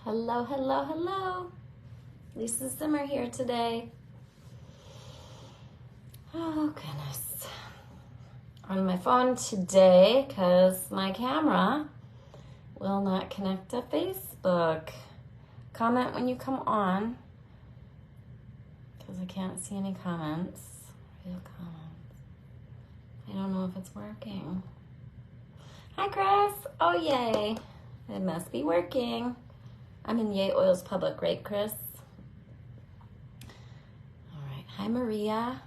Hello, hello, hello. Lisa Zimmer here today. Oh, goodness. On my phone today because my camera will not connect to Facebook. Comment when you come on because I can't see any comments. Real comments. I don't know if it's working. Hi, Chris. Oh, yay. It must be working. I'm in YAYOILS public, right, Chris? All right. Hi, Maria.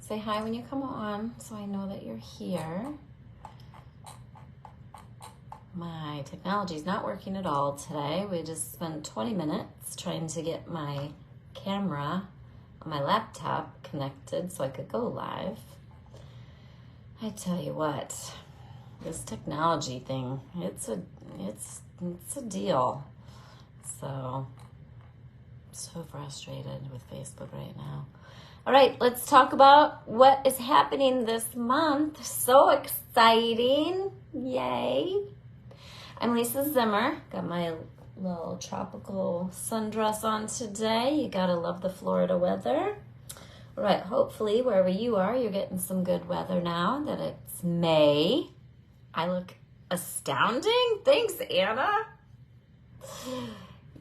Say hi when you come on so I know that you're here. My technology's not working at all today. We just spent 20 minutes trying to get my camera on my laptop connected so I could go live. I tell you what, this technology thing, it's a deal. So frustrated with Facebook right now. All right, let's talk about what is happening this month. So exciting. Yay. I'm Lisa Zimmer. Got my little tropical sundress on today. You gotta love the Florida weather. All right, hopefully wherever you are, you're getting some good weather now that it's May. I look astounding. Thanks, Anna.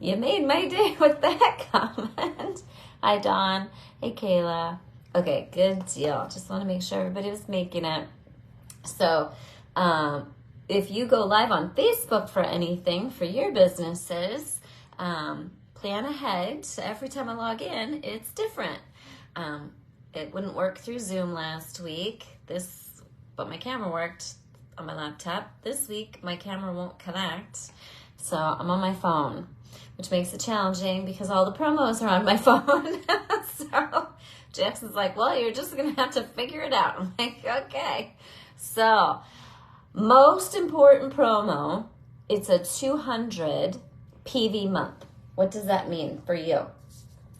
You made my day with that comment. Hi, Dawn. Hey, Kayla. Okay, good deal. Just want to make sure everybody was making it. So, if you go live on Facebook for anything for your businesses, plan ahead. So every time I log in, it's different. It wouldn't work through Zoom last week, but my camera worked on my laptop. This week, my camera won't connect. So I'm on my phone, which makes it challenging because all the promos are on my phone. So Jackson's like, well, you're just going to have to figure it out. I'm like, okay. So most important promo, it's a 200 PV month. What does that mean for you?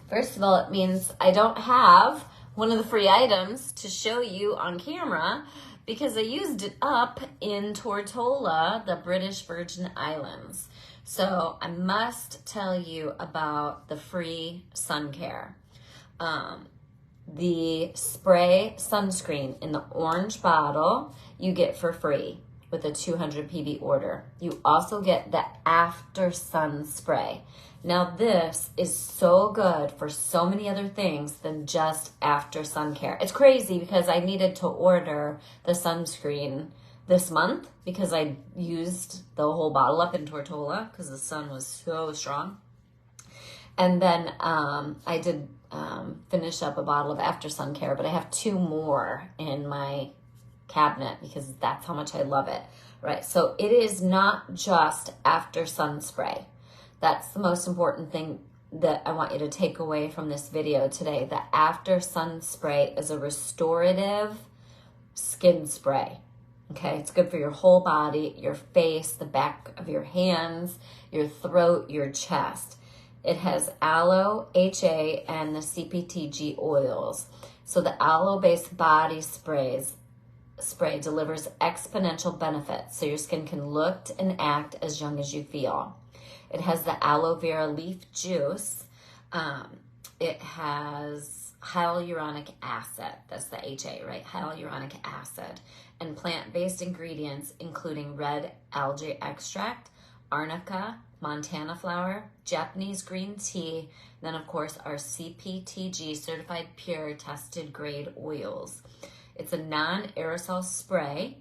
First of all, it means I don't have one of the free items to show you on camera because I used it up in Tortola, the British Virgin Islands. So I must tell you about the free sun care. The spray sunscreen in the orange bottle you get for free with a 200 PV order. You also get the after sun spray. Now this is so good for so many other things than just after sun care. It's crazy because I needed to order the sunscreen this month because I used the whole bottle up in Tortola because the sun was so strong. And then I did finish up a bottle of after sun care, but I have 2 more in my cabinet because that's how much I love it. Right, so it is not just after sun spray. That's the most important thing that I want you to take away from this video today. The after sun spray is a restorative skin spray. Okay, it's good for your whole body, your face, the back of your hands, your throat, your chest. It has aloe, HA, and the CPTG oils. So the aloe-based body spray delivers exponential benefits so your skin can look and act as young as you feel. It has the aloe vera leaf juice. It has hyaluronic acid. That's the HA, right? Hyaluronic acid. And plant-based ingredients including red algae extract, arnica, Montana flower, Japanese green tea, then of course our CPTG certified pure tested grade oils. It's a non-aerosol spray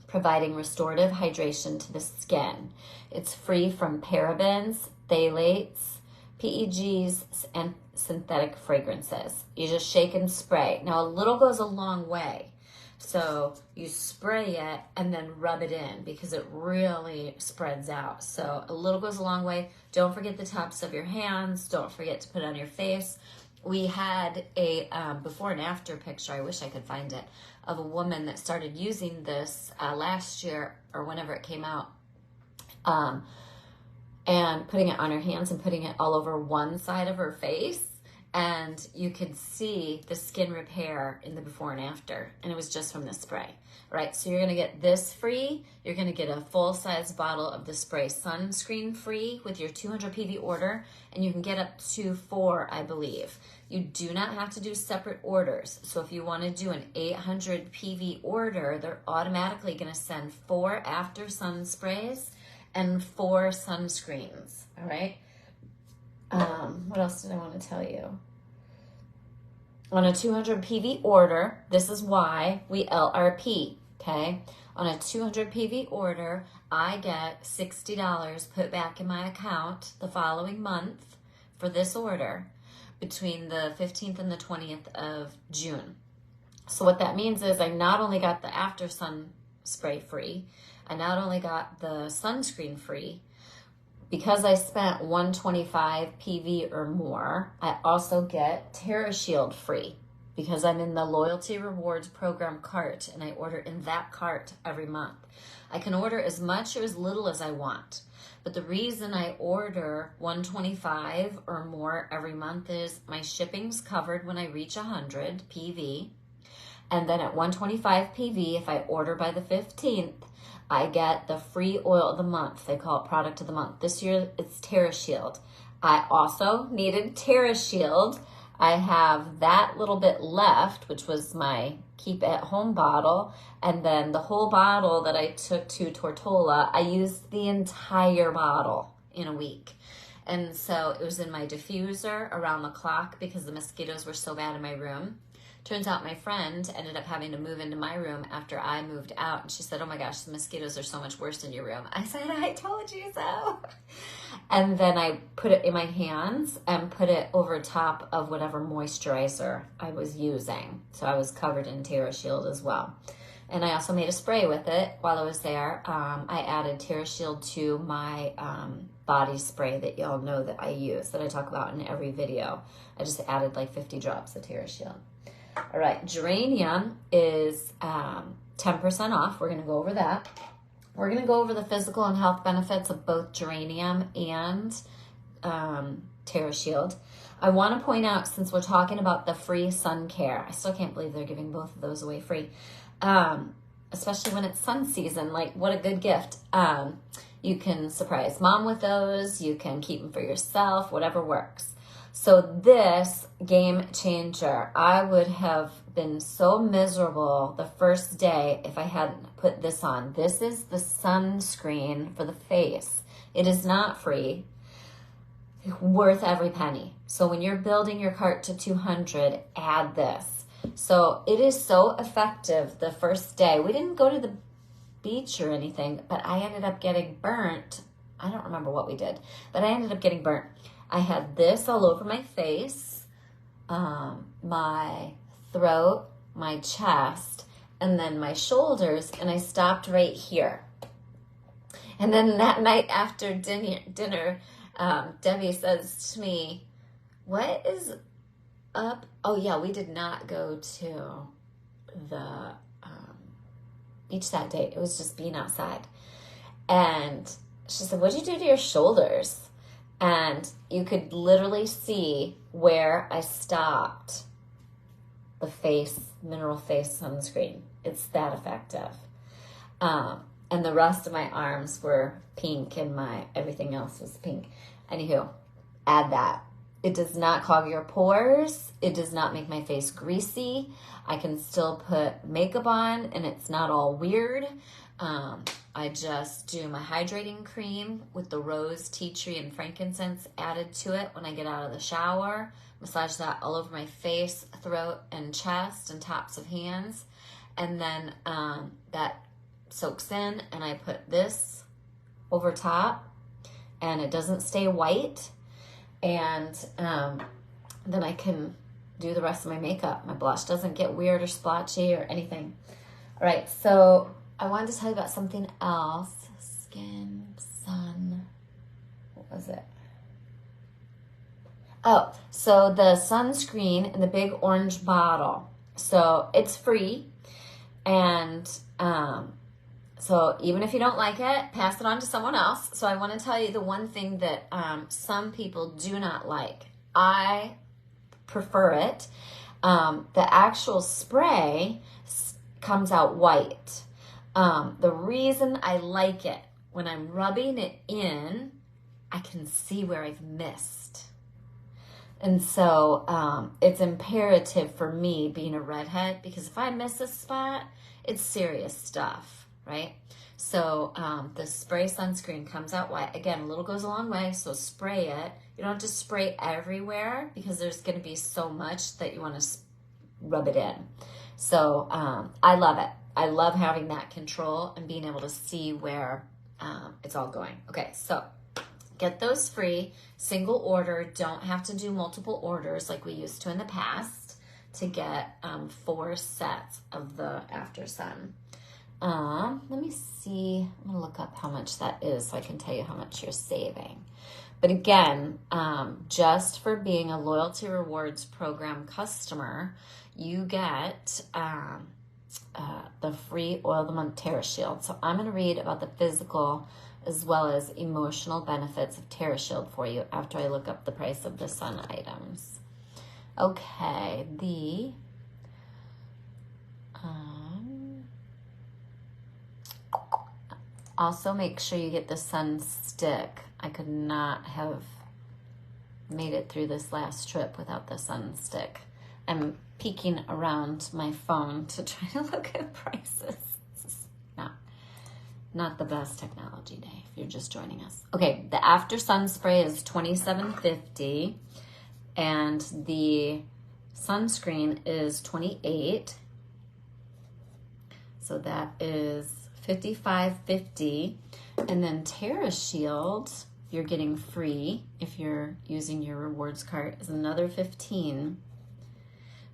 providing restorative hydration to the skin. It's free from parabens, phthalates, PEGs, and synthetic fragrances. You just shake and spray. Now, a little goes a long way. So you spray it and then rub it in because it really spreads out. So a little goes a long way. Don't forget the tops of your hands. Don't forget to put it on your face. We had a before and after picture, I wish I could find it, of a woman that started using this last year or whenever it came out, and putting it on her hands and putting it all over one side of her face. And you could see the skin repair in the before and after, and it was just from the spray, right? So you're gonna get this free. You're gonna get a full-size bottle of the spray sunscreen free with your 200 PV order, and you can get up to 4, I believe. You do not have to do separate orders. So if you wanna do an 800 PV order, they're automatically gonna send 4 after sun sprays and 4 sunscreens, all right? What else did I want to tell you? On a 200 PV order, this is why we LRP, okay? On a 200 PV order, I get $60 put back in my account the following month for this order between the 15th and the 20th of June. So what that means is I not only got the after sun spray free, I not only got the sunscreen free, because I spent 125 PV or more, I also get TerraShield free because I'm in the Loyalty Rewards Program cart and I order in that cart every month. I can order as much or as little as I want. But the reason I order 125 or more every month is my shipping's covered when I reach 100 PV. And then at 125 PV, if I order by the 15th, I get the free oil of the month. They call it product of the month. This year, it's TerraShield. I also needed TerraShield. I have that little bit left, which was my keep at home bottle. And then the whole bottle that I took to Tortola, I used the entire bottle in a week. And so it was in my diffuser around the clock because the mosquitoes were so bad in my room. Turns out my friend ended up having to move into my room after I moved out. And she said, oh my gosh, the mosquitoes are so much worse in your room. I said, I told you so. And then I put it in my hands and put it over top of whatever moisturizer I was using. So I was covered in TerraShield as well. And I also made a spray with it while I was there. I added TerraShield to my body spray that y'all know that I use, that I talk about in every video. I just added like 50 drops of TerraShield. All right, Geranium is 10% off. We're going to go over that. We're going to go over the physical and health benefits of both Geranium and TerraShield. I want to point out, since we're talking about the free sun care, I still can't believe they're giving both of those away free, especially when it's sun season. Like, what a good gift. You can surprise mom with those. You can keep them for yourself, whatever works. So this game changer, I would have been so miserable the first day if I hadn't put this on. This is the sunscreen for the face. It is not free, worth every penny. So when you're building your cart to 200, add this. So it is so effective the first day. We didn't go to the beach or anything, but I ended up getting burnt. I don't remember what we did, but I ended up getting burnt. I had this all over my face, my throat, my chest, and then my shoulders, and I stopped right here. And then that night after dinner, Debbie says to me, what is up? Oh yeah, we did not go to the beach that day. It was just being outside. And she said, what'd you do to your shoulders? And you could literally see where I stopped the mineral face sunscreen. It's that effective. And the rest of my arms were pink and everything else was pink. Anywho, add that. It does not clog your pores. It does not make my face greasy. I can still put makeup on and it's not all weird. I just do my hydrating cream with the rose, tea tree, and frankincense added to it when I get out of the shower. Massage that all over my face, throat, and chest, and tops of hands. And then that soaks in, and I put this over top, and it doesn't stay white. And then I can do the rest of my makeup. My blush doesn't get weird or splotchy or anything. All right, so I wanted to tell you about something else. Skin, sun, what was it? Oh, so the sunscreen in the big orange bottle. So it's free. And so even if you don't like it, pass it on to someone else. So I want to tell you the one thing that some people do not like. I prefer it. The actual spray comes out white. The reason I like it, when I'm rubbing it in, I can see where I've missed. And so it's imperative for me, being a redhead, because if I miss a spot, it's serious stuff, right? So the spray sunscreen comes out white. Again, a little goes a long way, so spray it. You don't have to spray everywhere because there's going to be so much that you want to rub it in. So I love it. I love having that control and being able to see where it's all going. Okay, so get those free. Single order. Don't have to do multiple orders like we used to in the past to get 4 sets of the After Sun. Let me see. I'm going to look up how much that is so I can tell you how much you're saving. But again, just for being a Loyalty Rewards Program customer, you get the free Oil of the Month TerraShield. So I'm going to read about the physical as well as emotional benefits of TerraShield for you after I look up the price of the sun items. Okay, also make sure you get the sun stick. I could not have made it through this last trip without the sun stick. I'm peeking around my phone to try to look at prices. Not the best technology day if you're just joining us. Okay, the After Sun spray is $27.50 and the sunscreen is $28. So that is $55.50. And then TerraShield, you're getting free if you're using your rewards card, is another $15.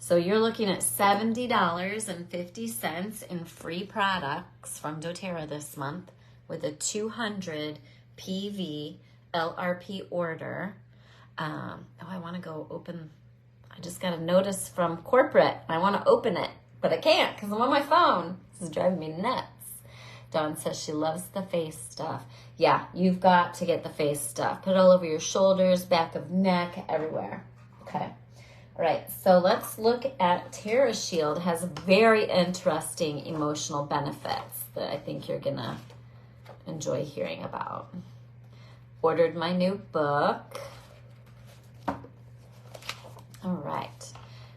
So you're looking at $70.50 in free products from doTERRA this month with a 200 PV LRP order. I want to go open. I just got a notice from corporate. I want to open it, but I can't because I'm on my phone. This is driving me nuts. Dawn says she loves the face stuff. Yeah, you've got to get the face stuff. Put it all over your shoulders, back of neck, everywhere. Okay. All right, so let's look at TerraShield. Has very interesting emotional benefits that I think you're going to enjoy hearing about. Ordered my new book. All right,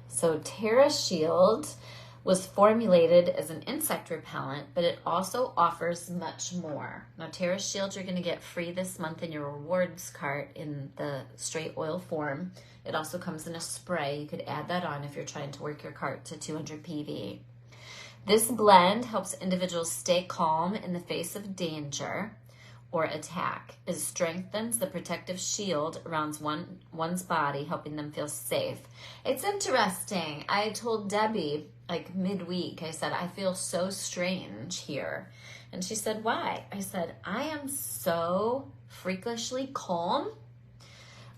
so TerraShield was formulated as an insect repellent, but it also offers much more. Now, TerraShield you're going to get free this month in your rewards cart in the straight oil form. It also comes in a spray. You could add that on if you're trying to work your cart to 200 PV. This blend helps individuals stay calm in the face of danger or attack. It strengthens the protective shield around one's body, helping them feel safe. It's interesting. I told Debbie, like midweek, I said, I feel so strange here. And she said, why? I said, I am so freakishly calm.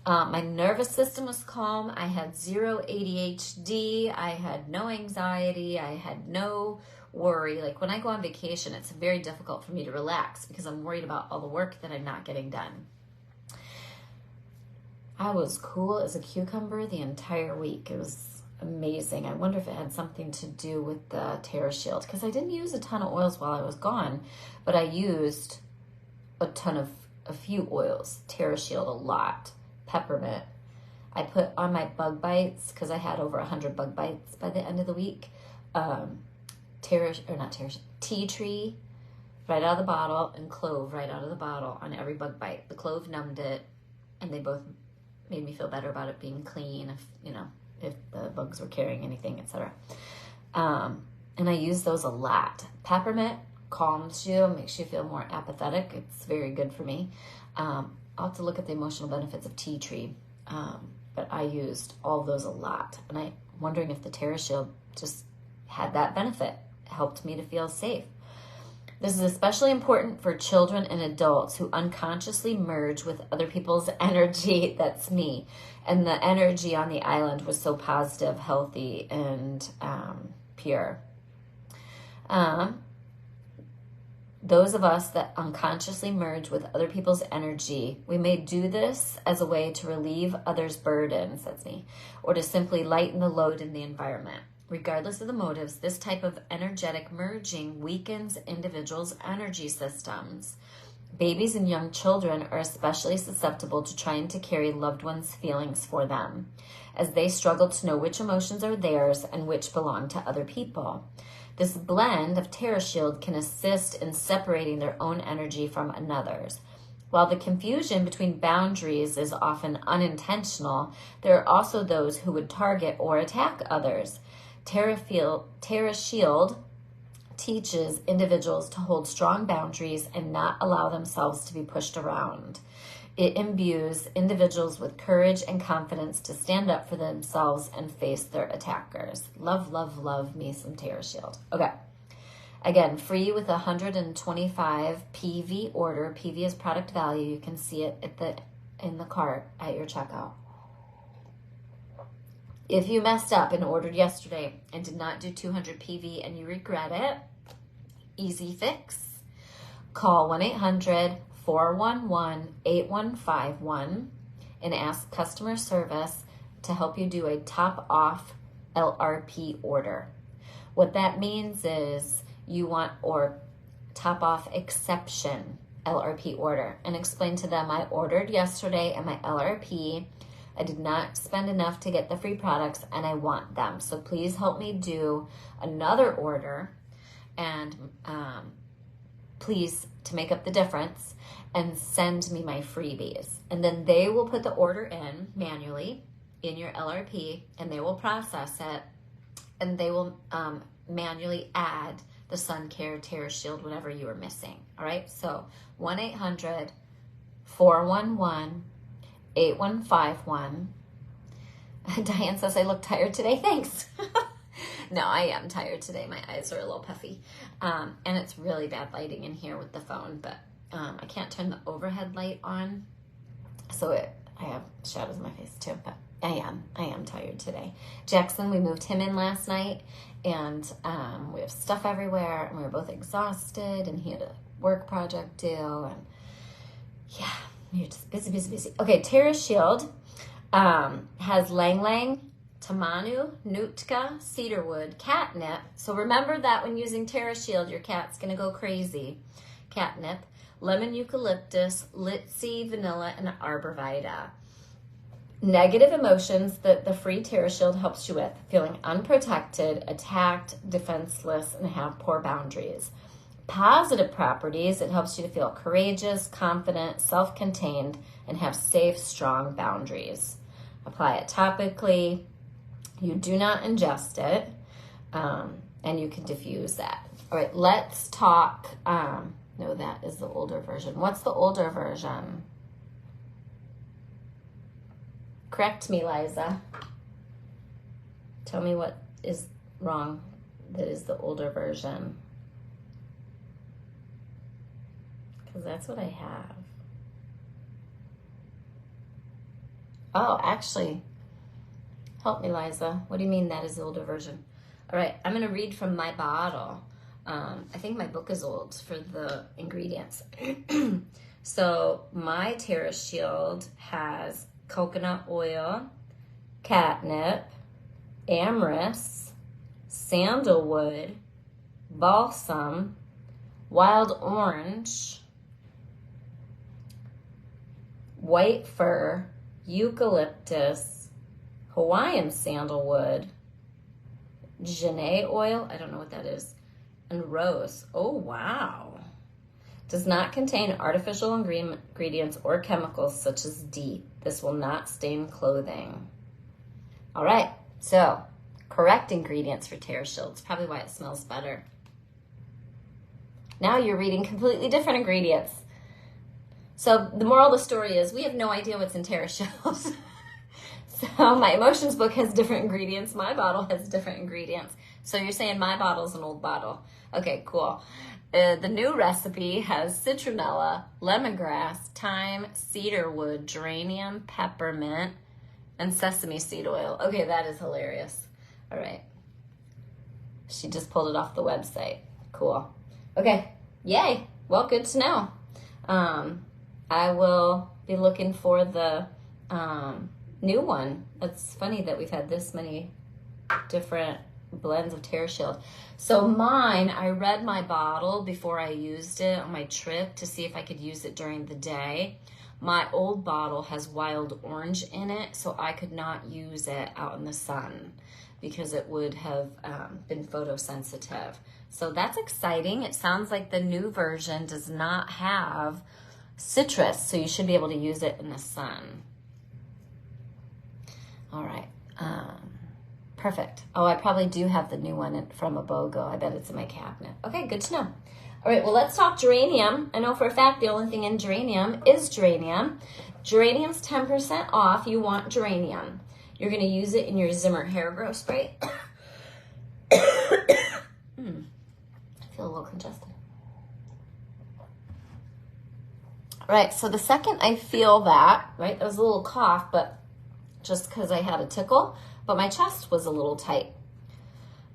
My nervous system was calm. I had 0 ADHD. I had no anxiety. I had no worry. Like when I go on vacation, it's very difficult for me to relax because I'm worried about all the work that I'm not getting done. I was cool as a cucumber the entire week. It was amazing. I wonder if it had something to do with the TerraShield because I didn't use a ton of oils while I was gone, but I used a few oils. TerraShield a lot. Peppermint. I put on my bug bites because I had over 100 bug bites by the end of the week. Tea tree right out of the bottle and clove right out of the bottle on every bug bite. The clove numbed it, and they both made me feel better about it being clean. If the bugs were carrying anything, etc. And I use those a lot. Peppermint calms you, makes you feel more apathetic. It's very good for me. I'll have to look at the emotional benefits of tea tree, but I used all of those a lot. And I'm wondering if the TerraShield just had that benefit, helped me to feel safe. This is especially important for children and adults who unconsciously merge with other people's energy. That's me. And the energy on the island was so positive, healthy, and pure. Those of us that unconsciously merge with other people's energy, we may do this as a way to relieve others' burdens, that's me, or to simply lighten the load in the environment. Regardless of the motives, this type of energetic merging weakens individuals' energy systems. Babies and young children are especially susceptible to trying to carry loved ones' feelings for them, as they struggle to know which emotions are theirs and which belong to other people. This blend of TerraShield can assist in separating their own energy from another's. While the confusion between boundaries is often unintentional, there are also those who would target or attack others. TerraShield teaches individuals to hold strong boundaries and not allow themselves to be pushed around. It imbues individuals with courage and confidence to stand up for themselves and face their attackers. Love, love, love me some TerraShield. Okay. Again, free with 125 PV order. PV is product value. You can see it in the cart at your checkout. If you messed up and ordered yesterday and did not do 200 PV and you regret it, easy fix. Call 1-800-411-8151 and ask customer service to help you do a top off LRP order. What that means is you want or top off exception LRP order, and explain to them, I ordered yesterday and my LRP, I did not spend enough to get the free products and I want them. So please help me do another order and please, to make up the difference, and send me my freebies. And then they will put the order in manually in your LRP and they will process it and they will manually add the sun care, TerraShield, whatever you are missing. All right, so 1-800-411-8151. Diane says, I look tired today. Thanks. No, I am tired today. My eyes are a little puffy. And it's really bad lighting in here with the phone, but I can't turn the overhead light on. So I have shadows in my face too, but I am tired today. Jackson, we moved him in last night and we have stuff everywhere and we were both exhausted and he had a work project due and yeah, you're just busy, busy, busy. Okay, TerraShield has Lang Lang, Tamanu, Nootka, cedarwood, catnip. So remember that when using TerraShield, your cat's going to go crazy. Catnip, lemon eucalyptus, Litsi, vanilla, and arborvitae. Negative emotions that the free TerraShield helps you with: feeling unprotected, attacked, defenseless, and have poor boundaries. Positive properties: it helps you to feel courageous, confident, self-contained, and have safe, strong boundaries. Apply it topically. You do not ingest it, and you can diffuse that. All right, let's talk. No, that is the older version. What's the older version? Correct me, Liza. Tell me what is wrong. That is the older version. Because that's what I have. Oh, actually, help me, Liza. What do you mean that is the older version? All right, I'm going to read from my bottle. I think my book is old for the ingredients. So my TerraShield has coconut oil, catnip, amyris, sandalwood, balsam, wild orange, white fir, eucalyptus, Hawaiian sandalwood, Janae oil, I don't know what that is, and rose. Oh, wow. Does not contain artificial ingredients or chemicals such as DEET. This will not stain clothing. All right, so correct ingredients for TerraShield. It's probably why it smells better. Now you're reading completely different ingredients. So the moral of the story is we have no idea what's in TerraShield. So my emotions book has different ingredients. My bottle has different ingredients. So you're saying my bottle's an old bottle. Okay, cool. The new recipe has citronella, lemongrass, thyme, cedarwood, geranium, peppermint, and sesame seed oil. Okay, that is hilarious. All right. She just pulled it off the website. Cool. Okay, Yay. Well, good to know. I will be looking for the new one. It's funny that we've had this many different blends of TerraShield. So mine, I read my bottle before I used it on my trip to see if I could use it during the day. My old bottle has wild orange in it, so I could not use it out in the sun because it would have been photosensitive. So that's exciting. It sounds like the new version does not have citrus, so you should be able to use it in the sun. All right. Perfect. Oh, I probably do have the new one from a BOGO. I bet it's in my cabinet. Okay, good to know. All right, well, let's talk geranium. I know for a fact the only thing in geranium is geranium. Geranium's 10% off. You want geranium. You're going to use it in your Zimmer hair growth spray. I feel a little congested. Right, so the second I feel that, right, that was a little cough, but just because I had a tickle, but my chest was a little tight.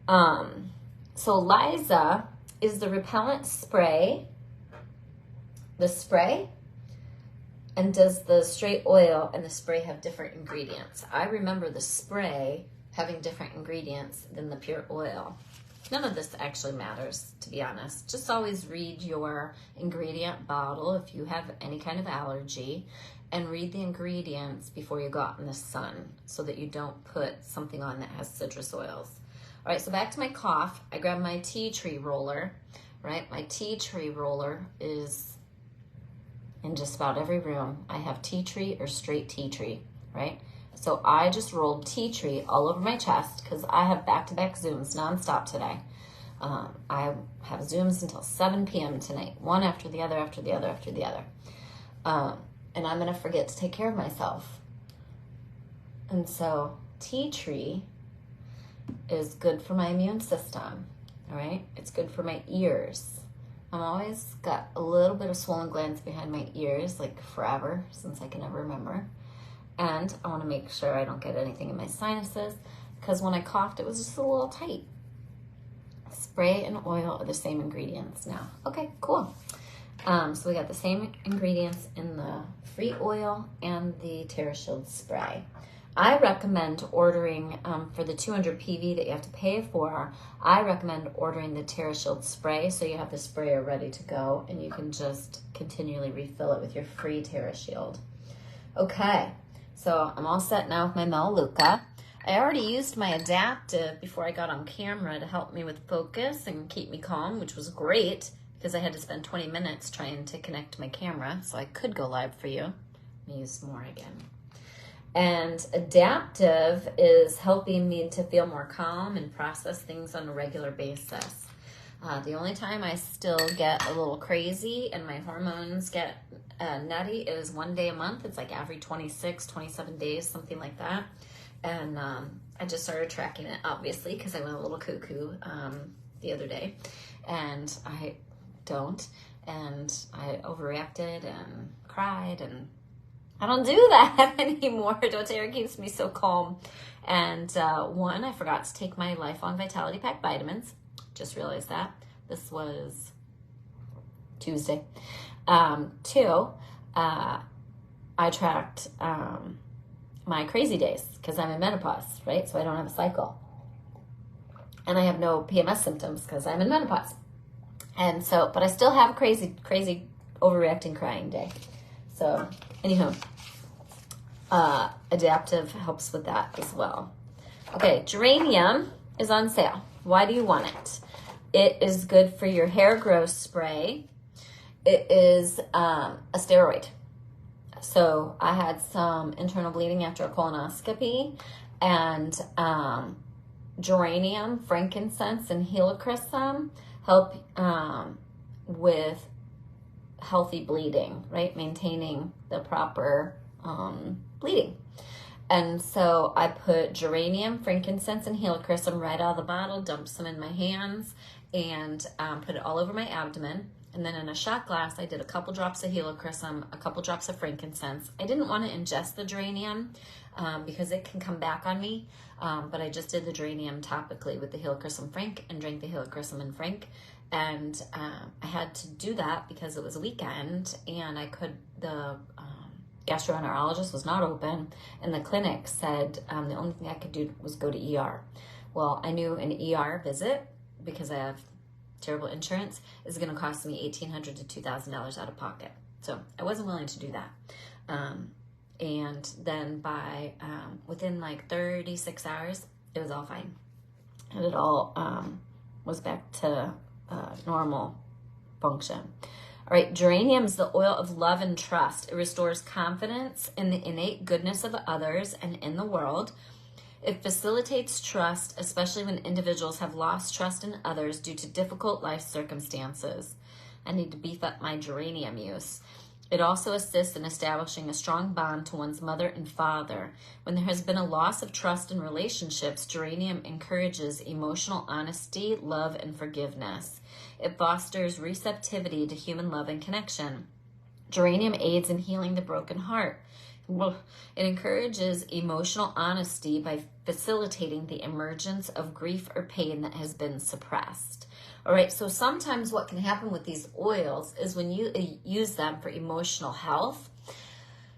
So Liza is the repellent spray, the spray, and does the straight oil and the spray have different ingredients? I remember the spray having different ingredients than the pure oil. None of this actually matters, to be honest. Just always read your ingredient bottle if you have any kind of allergy, and read the ingredients before you go out in the sun so that you don't put something on that has citrus oils. All right, so back to my cough. I grabbed my tea tree roller, right? My tea tree roller is in just about every room. I have tea tree or straight tea tree, right? So I just rolled tea tree all over my chest because I have back-to-back Zooms nonstop today. I have Zooms until 7 p.m. tonight, one after the other, after the other, after the other. And I'm going to forget to take care of myself. And so tea tree is good for my immune system, all right? It's good for my ears. I'm always got a little bit of swollen glands behind my ears, like forever, since I can ever remember. And I want to make sure I don't get anything in my sinuses, because when I coughed, it was just a little tight. Spray and oil are the same ingredients now. Okay, cool. So we got the same ingredients in the free oil and the TerraShield spray. I recommend ordering, for the 200 PV that you have to pay for, I recommend ordering the TerraShield spray so you have the sprayer ready to go and you can just continually refill it with your free TerraShield. Okay, so I'm all set now with my Melaleuca. I already used my adaptive before I got on camera to help me with focus and keep me calm, which was great because I had to spend 20 minutes trying to connect my camera so I could go live for you. Let me use more again. And adaptive is helping me to feel more calm and process things on a regular basis. The only time I still get a little crazy and my hormones get nutty is one day a month. It's like every 26, 27 days, something like that. And I just started tracking it, obviously, because I went a little cuckoo the other day. And I don't. And I overreacted and cried, and I don't do that anymore. doTERRA keeps me so calm. And one, I forgot to take my Lifelong Vitality Pack vitamins. Just realized that. This was Tuesday. Two, I tracked my crazy days because I'm in menopause, right? So I don't have a cycle. And I have no PMS symptoms because I'm in menopause. And so, but I still have a crazy overreacting crying day. So, anywho, adaptive helps with that as well. Okay, geranium is on sale. Why do you want it? It is good for your hair growth spray. It is a steroid. So I had some internal bleeding after a colonoscopy, and geranium, frankincense, and helichrysum help with healthy bleeding, right? Maintaining the proper bleeding. And so I put geranium, frankincense, and helichrysum right out of the bottle, dumped some in my hands, and put it all over my abdomen. And then in a shot glass, I did a couple drops of helichrysum, a couple drops of frankincense. I didn't want to ingest the geranium because it can come back on me, but I just did the geranium topically with the helichrysum frank and drank the helichrysum and frank. And I had to do that because it was a weekend and the gastroenterologist was not open, and the clinic said the only thing I could do was go to ER. Well, I knew an ER visit, because I have terrible insurance, is going to cost me $1,800 to $2,000 out of pocket. So I wasn't willing to do that. And then by within like 36 hours, it was all fine. And it all was back to normal function. All right, geranium is the oil of love and trust. It restores confidence in the innate goodness of others and in the world. It facilitates trust, especially when individuals have lost trust in others due to difficult life circumstances. I need to beef up my geranium use. It also assists in establishing a strong bond to one's mother and father. When there has been a loss of trust in relationships, geranium encourages emotional honesty, love, and forgiveness. It fosters receptivity to human love and connection. Geranium aids in healing the broken heart. It encourages emotional honesty by facilitating the emergence of grief or pain that has been suppressed. All right, so sometimes what can happen with these oils is when you use them for emotional health,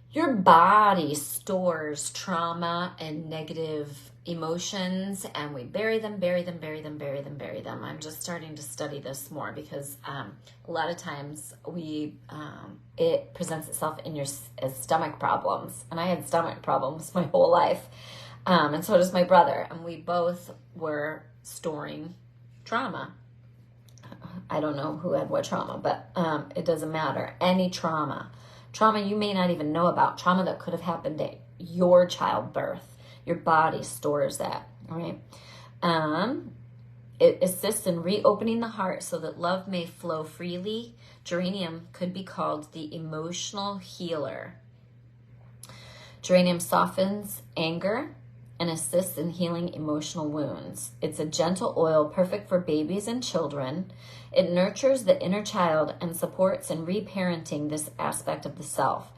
your body stores trauma and negative emotions, and we bury them. I'm just starting to study this more because a lot of times it presents itself in as stomach problems, and I had stomach problems my whole life, and so does my brother, and we both were storing trauma. I don't know who had what trauma, but it doesn't matter. Any trauma you may not even know about, trauma that could have happened at your childbirth. Your body stores that, all right? It assists in reopening the heart so that love may flow freely. Geranium could be called the emotional healer. Geranium softens anger and assists in healing emotional wounds. It's a gentle oil perfect for babies and children. It nurtures the inner child and supports in reparenting this aspect of the self.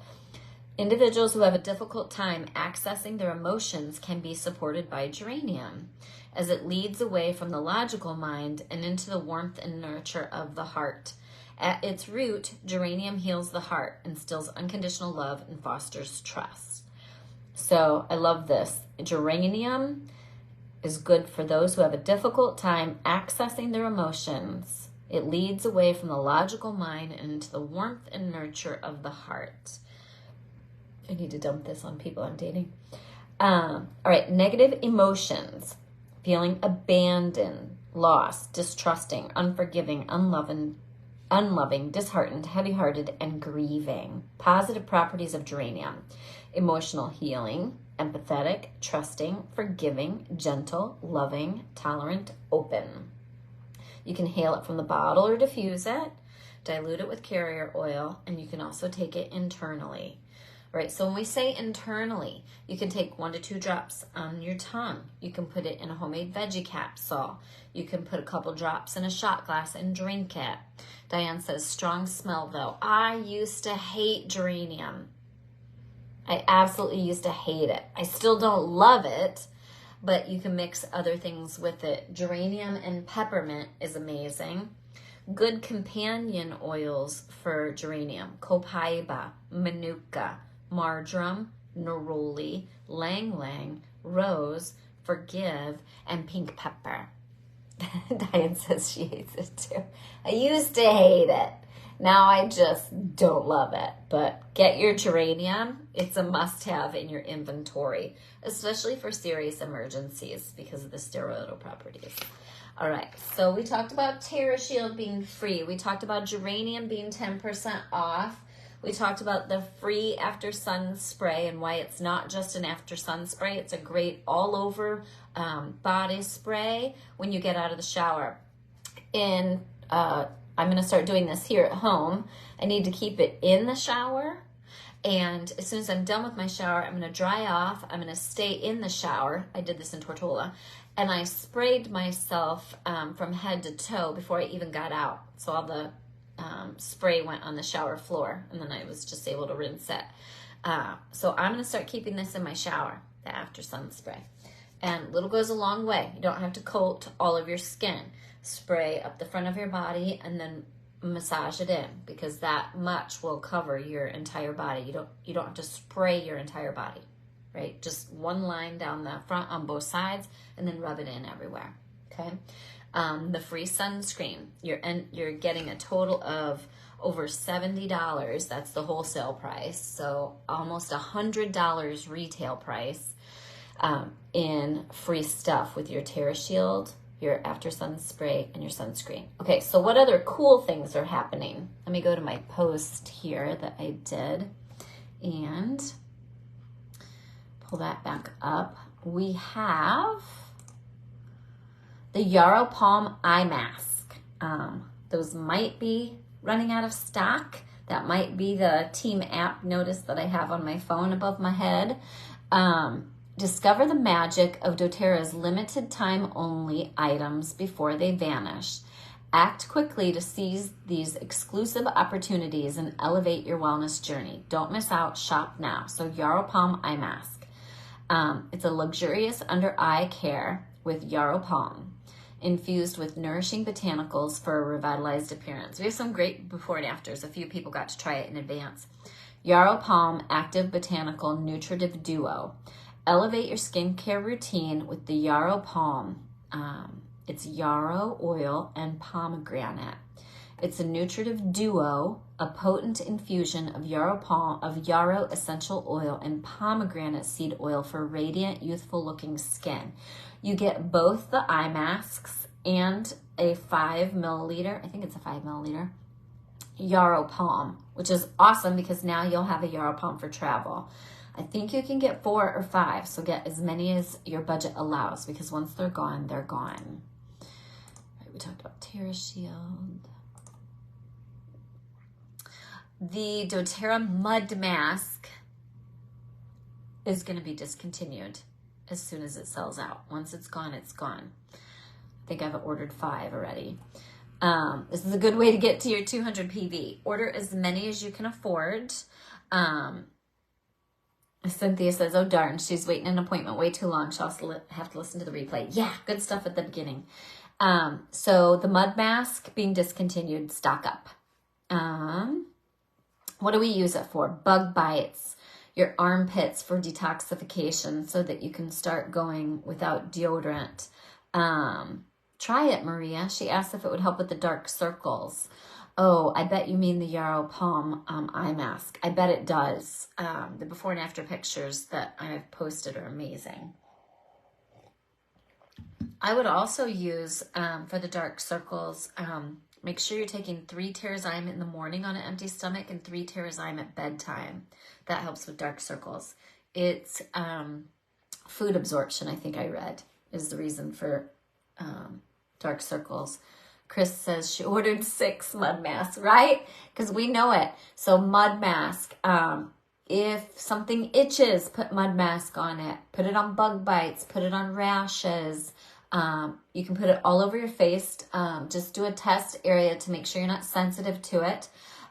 Individuals who have a difficult time accessing their emotions can be supported by geranium, as it leads away from the logical mind and into the warmth and nurture of the heart. At its root, geranium heals the heart, instills unconditional love, and fosters trust. So I love this. Geranium is good for those who have a difficult time accessing their emotions. It leads away from the logical mind and into the warmth and nurture of the heart. I need to dump this on people I'm dating. All right, negative emotions. Feeling abandoned, lost, distrusting, unforgiving, unloving, disheartened, heavy-hearted, and grieving. Positive properties of geranium. Emotional healing, empathetic, trusting, forgiving, gentle, loving, tolerant, open. You can hail it from the bottle or diffuse it, dilute it with carrier oil, and you can also take it internally. Right, so when we say internally, you can take 1 to 2 drops on your tongue. You can put it in a homemade veggie capsule. You can put a couple drops in a shot glass and drink it. Diane says, strong smell though. I used to hate geranium. I absolutely used to hate it. I still don't love it, but you can mix other things with it. Geranium and peppermint is amazing. Good companion oils for geranium: copaiba, manuka, marjoram, neroli, lang-lang, rose, forgive, and pink pepper. Diane says she hates it too. I used to hate it. Now I just don't love it. But get your geranium. It's a must-have in your inventory, especially for serious emergencies because of the steroidal properties. All right, so we talked about TerraShield being free. We talked about geranium being 10% off. We talked about the free after sun spray and why it's not just an after sun spray. It's a great all over body spray when you get out of the shower. I'm going to start doing this here at home. I need to keep it in the shower. And as soon as I'm done with my shower, I'm going to dry off. I'm going to stay in the shower. I did this in Tortola. And I sprayed myself from head to toe before I even got out. So all the spray went on the shower floor, and then I was just able to rinse it. So I'm going to start keeping this in my shower, the after sun spray. And little goes a long way. You don't have to coat all of your skin. Spray up the front of your body and then massage it in, because that much will cover your entire body. You don't have to spray your entire body, right? Just one line down the front on both sides and then rub it in everywhere, okay? The free sunscreen, you're getting a total of over $70. That's the wholesale price. So almost $100 retail price in free stuff with your TerraShield, your after sun spray, and your sunscreen. Okay, so what other cool things are happening? Let me go to my post here that I did and pull that back up. We have the Yarrow Palm Eye Mask. Those might be running out of stock. That might be the team app notice that I have on my phone above my head. Discover the magic of doTERRA's limited time only items before they vanish. Act quickly to seize these exclusive opportunities and elevate your wellness journey. Don't miss out. Shop now. So Yarrow Palm Eye Mask. It's a luxurious under eye care with Yarrow Palm, infused with nourishing botanicals for a revitalized appearance. We have some great before and afters. A few people got to try it in advance. Yarrow Palm Active Botanical Nutritive Duo. Elevate your skincare routine with the Yarrow Palm. It's yarrow oil and pomegranate. It's a nutritive duo, a potent infusion of yarrow essential oil and pomegranate seed oil for radiant, youthful-looking skin. You get both the eye masks and a 5 milliliter, I think it's a 5 milliliter, Yarrow Palm, which is awesome because now you'll have a Yarrow Palm for travel. I think you can get 4 or 5, so get as many as your budget allows, because once they're gone, they're gone. All right, we talked about TerraShield. The doTERRA Mud Mask is going to be discontinued as soon as it sells out. Once it's gone, it's gone. I think I've ordered 5 already. This is a good way to get to your 200 PV. Order as many as you can afford. Cynthia says, oh darn, she's waiting an appointment way too long. She'll have to listen to the replay. Yeah, good stuff at the beginning. So the mud mask being discontinued, stock up. What do we use it for? Bug bites, your armpits for detoxification so that you can start going without deodorant. Try it, Maria. She asked if it would help with the dark circles. Oh, I bet you mean the Yarrow Palm eye mask. I bet it does. The before and after pictures that I've posted are amazing. I would also use, for the dark circles, make sure you're taking 3 TerraShield in the morning on an empty stomach and 3 TerraShield at bedtime. That helps with dark circles. It's food absorption, I think I read, is the reason for dark circles. Chris says she ordered 6 mud masks, right? Because we know it. So mud mask. If something itches, put mud mask on it. Put it on bug bites. Put it on rashes. You can put it all over your face. Just do a test area to make sure you're not sensitive to it.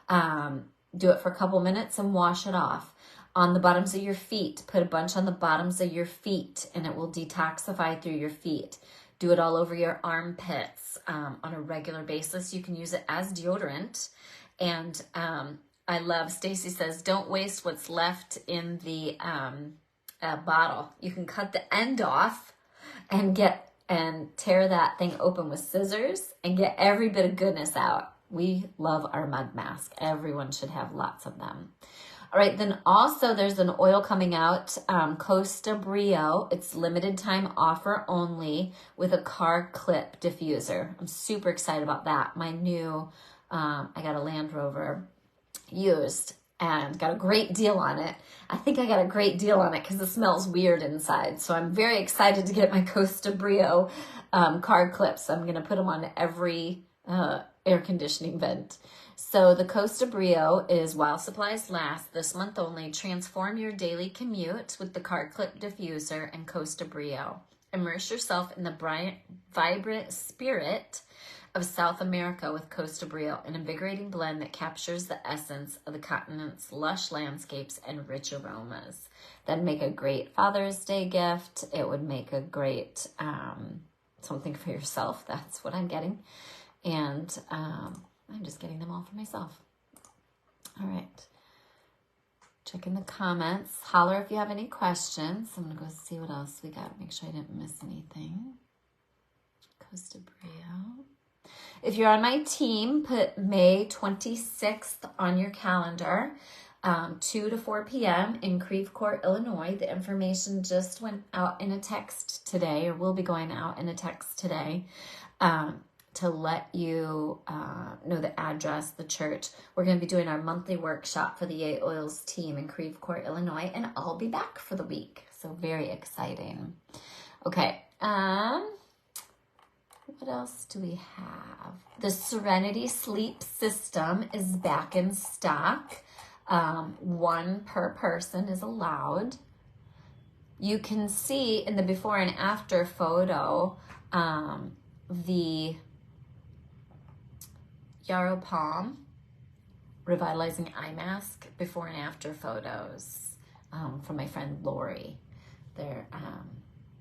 Do it for a couple minutes and wash it off. On the bottoms of your feet, put a bunch on the bottoms of your feet and it will detoxify through your feet. Do it all over your armpits on a regular basis. You can use it as deodorant. And I love, Stacy says, don't waste what's left in the bottle. You can cut the end off and tear that thing open with scissors and get every bit of goodness out. We love our mud mask. Everyone should have lots of them. All right, then also there's an oil coming out, Costa Brio. It's limited time offer only with a car clip diffuser. I'm super excited about that. My new, I got a Land Rover used and got a great deal on it. I think I got a great deal on it because it smells weird inside. So I'm very excited to get my Costa Brio car clips. I'm going to put them on every air conditioning vent. So the Costa Brio is while supplies last, this month only. Transform your daily commute with the car clip diffuser and Costa Brio. Immerse yourself in the bright, vibrant spirit of South America with Costa Brio, an invigorating blend that captures the essence of the continent's lush landscapes and rich aromas. That'd make a great Father's Day gift. It would make a great something for yourself. That's what I'm getting. And I'm just getting them all for myself. All right. Check in the comments. Holler if you have any questions. I'm going to go see what else we got. Make sure I didn't miss anything. Costa Brio. If you're on my team, put May 26th on your calendar, 2 to 4 p.m. in Creve Coeur, Illinois. The information just went out in a text today, or will be going out in a text today, to let you know the address, the church. We're going to be doing our monthly workshop for the YAYOILS team in Creve Coeur, Illinois, and I'll be back for the week. So very exciting. Okay. What else do we have? The Serenity Sleep System is back in stock. 1 per person is allowed. You can see in the before and after photo the Yarrow Palm Revitalizing Eye Mask before and after photos from my friend Lori. They're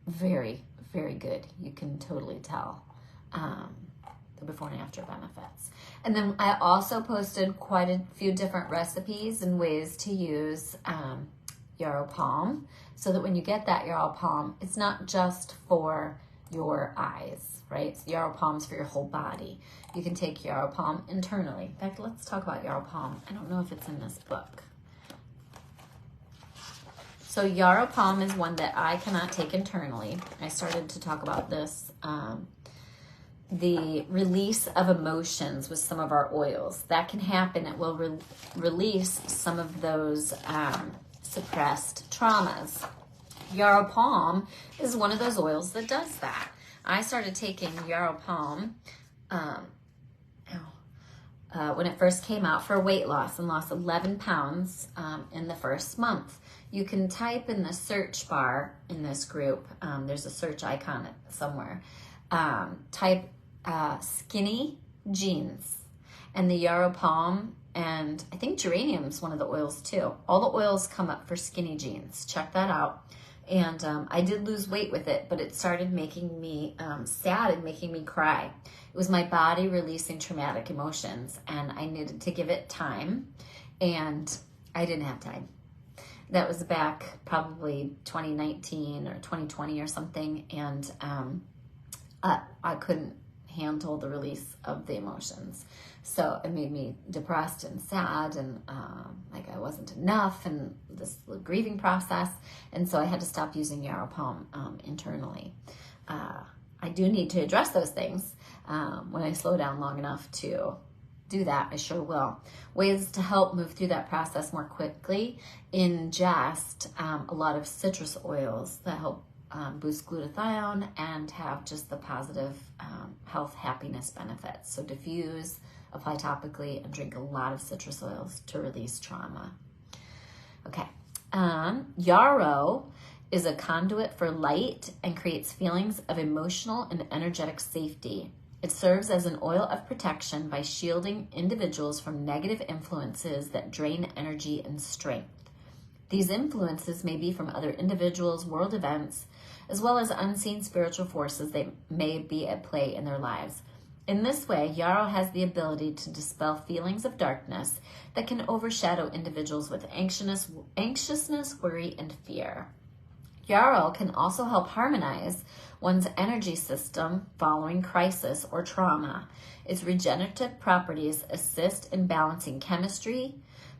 very, very good. You can totally tell the before and after benefits. And then I also posted quite a few different recipes and ways to use Yarrow Palm, so that when you get that Yarrow Palm, it's not just for your eyes, right? So Yarrow Palm's for your whole body. You can take Yarrow Palm internally. In fact, let's talk about Yarrow Palm. I don't know if it's in this book. So Yarrow Palm is one that I cannot take internally. I started to talk about this, the release of emotions with some of our oils. That can happen. It will release some of those suppressed traumas. Yarrow Palm is one of those oils that does that. I started taking Yarrow Palm when it first came out for weight loss, and lost 11 pounds in the first month. You can type in the search bar in this group. There's a search icon somewhere. Type skinny jeans, and the Yarrow Palm, and I think Geranium is one of the oils too. All the oils come up for skinny jeans. Check that out. And I did lose weight with it, but it started making me sad and making me cry. It was my body releasing traumatic emotions, and I needed to give it time, and I didn't have time. That was back probably 2019 or 2020 or something, and I couldn't handle the release of the emotions. So it made me depressed and sad, and like I wasn't enough, and this grieving process. And so I had to stop using Yarrow Palm internally. I do need to address those things. When I slow down long enough to do that, I sure will. Ways to help move through that process more quickly: ingest a lot of citrus oils that help boost glutathione and have just the positive health, happiness benefits. So diffuse, apply topically, and drink a lot of citrus oils to release trauma. Okay. Yarrow is a conduit for light and creates feelings of emotional and energetic safety. It serves as an oil of protection by shielding individuals from negative influences that drain energy and strength. These influences may be from other individuals, world events, as well as unseen spiritual forces that may be at play in their lives. In this way, Yarrow has the ability to dispel feelings of darkness that can overshadow individuals with anxiousness, worry, and fear. Yarrow can also help harmonize one's energy system following crisis or trauma. Its regenerative properties assist in balancing chemistry,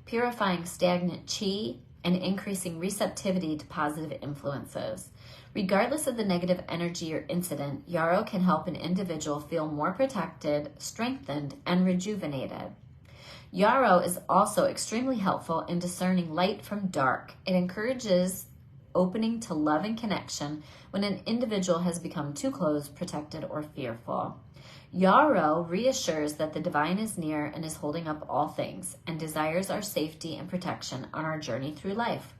purifying stagnant qi, and increasing receptivity to positive influences. Regardless of the negative energy or incident, Yarrow can help an individual feel more protected, strengthened, and rejuvenated. Yarrow is also extremely helpful in discerning light from dark. It encourages opening to love and connection when an individual has become too closed, protected, or fearful. Yarrow reassures that the divine is near and is holding up all things, and desires our safety and protection on our journey through life.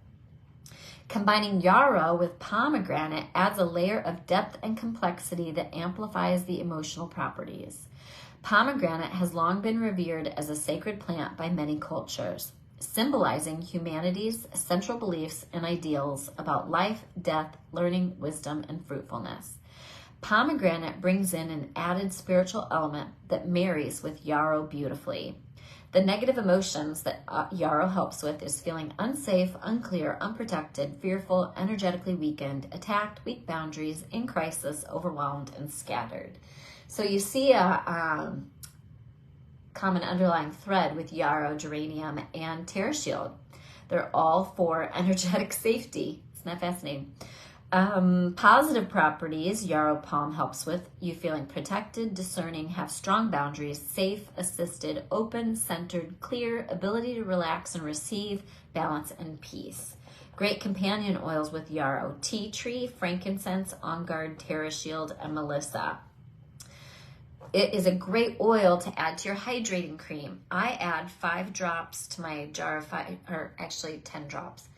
Combining Yarrow with pomegranate adds a layer of depth and complexity that amplifies the emotional properties. Pomegranate has long been revered as a sacred plant by many cultures, symbolizing humanity's central beliefs and ideals about life, death, learning, wisdom, and fruitfulness. Pomegranate brings in an added spiritual element that marries with yarrow beautifully. The negative emotions that yarrow helps with is feeling unsafe, unclear, unprotected, fearful, energetically weakened, attacked, weak boundaries, in crisis, overwhelmed, and scattered. So you see a common underlying thread with yarrow, geranium, and TerraShield. They're all for energetic safety. Isn't that fascinating? Positive properties yarrow palm helps with you feeling protected, discerning, have strong boundaries, safe, assisted, open, centered, clear, ability to relax and receive, balance, and peace. Great companion oils with yarrow: tea tree, frankincense, on guard, TerraShield, and melissa. It is a great oil to add to your hydrating cream. I add 5 drops to my jar of 5, or actually 10 drops.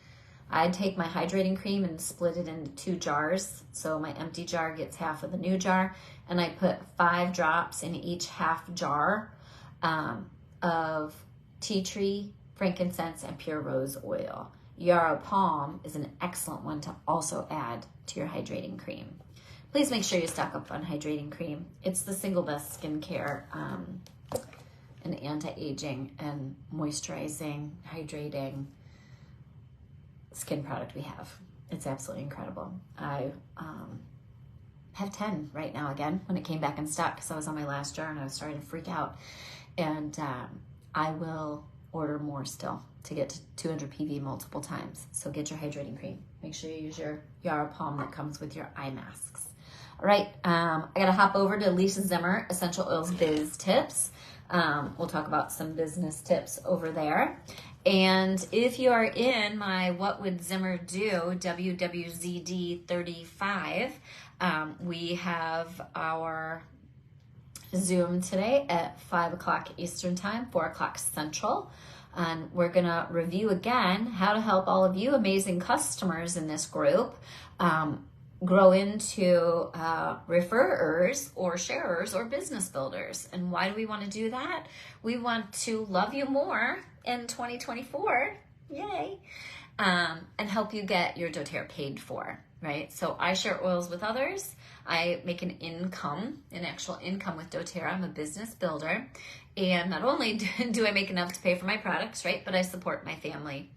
I take my hydrating cream and split it into 2 jars. So my empty jar gets half of the new jar, and I put 5 drops in each half jar of tea tree, frankincense, and pure rose oil. Yarrow palm is an excellent one to also add to your hydrating cream. Please make sure you stock up on hydrating cream. It's the single best skincare and anti-aging and moisturizing, hydrating skin product we have. It's absolutely incredible. I have 10 right now again when it came back in stock because I was on my last jar and I was starting to freak out. And I will order more still to get to 200 PV multiple times. So get your hydrating cream. Make sure you use your yarrow palm that comes with your eye masks. All right, I gotta hop over to Lisa Zimmer, Essential Oils Biz Tips. We'll talk about some business tips over there. And if you are in my What Would Zimmer Do WWZD 35, we have our Zoom today at 5 o'clock Eastern Time, 4 o'clock Central. And we're gonna review again how to help all of you amazing customers in this group grow into referrers or sharers or business builders. And why do we want to do that? We want to love you more in 2024, yay, and help you get your doTERRA paid for, right? So I share oils with others. I make an actual income with doTERRA. I'm a business builder. And not only do I make enough to pay for my products, right, but I support my family.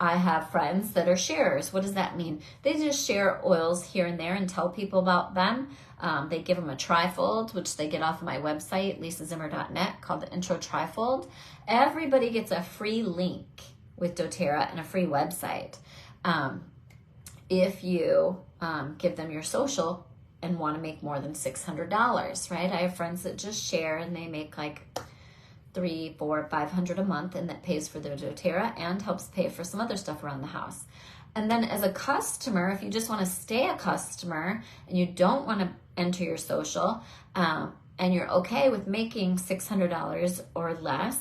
I have friends that are sharers. What does that mean? They just share oils here and there and tell people about them. They give them a trifold, which they get off of my website, lisazimmer.net, called the Intro Trifold. Everybody gets a free link with doTERRA and a free website. If you give them your social and want to make more than $600, right? I have friends that just share and they make like $300, $400, $500 a month, and that pays for their doTERRA and helps pay for some other stuff around the house. And then as a customer, if you just want to stay a customer and you don't want to enter your social, and you're okay with making $600 or less,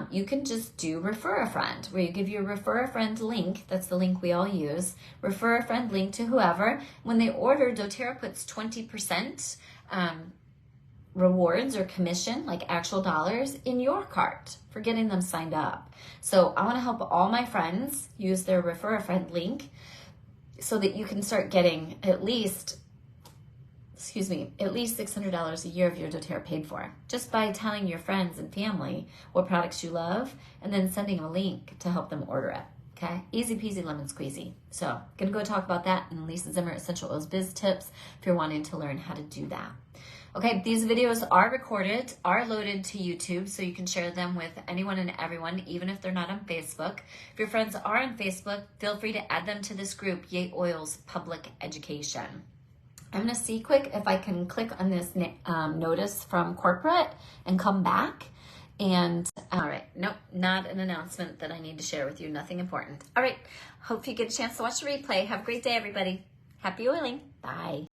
you can just do refer a friend, where you give your refer a friend link. That's the link we all use. Refer a friend link to whoever. When they order, doTERRA puts 20% rewards or commission, like actual dollars, in your cart for getting them signed up. So I want to help all my friends use their refer a friend link so that you can start getting at least $600 a year of your doTERRA paid for, just by telling your friends and family what products you love and then sending them a link to help them order it. Okay, easy peasy lemon squeezy. So gonna go talk about that in Lisa Zimmer Essential Oils Biz Tips if you're wanting to learn how to do that. Okay, these videos are recorded, are loaded to YouTube, so you can share them with anyone and everyone, even if they're not on Facebook. If your friends are on Facebook, feel free to add them to this group, YAYOILS Public Education. I'm gonna see quick if I can click on this notice from corporate and come back. And all right, nope, not an announcement that I need to share with you, nothing important. All right, hope you get a chance to watch the replay. Have a great day, everybody. Happy oiling, bye.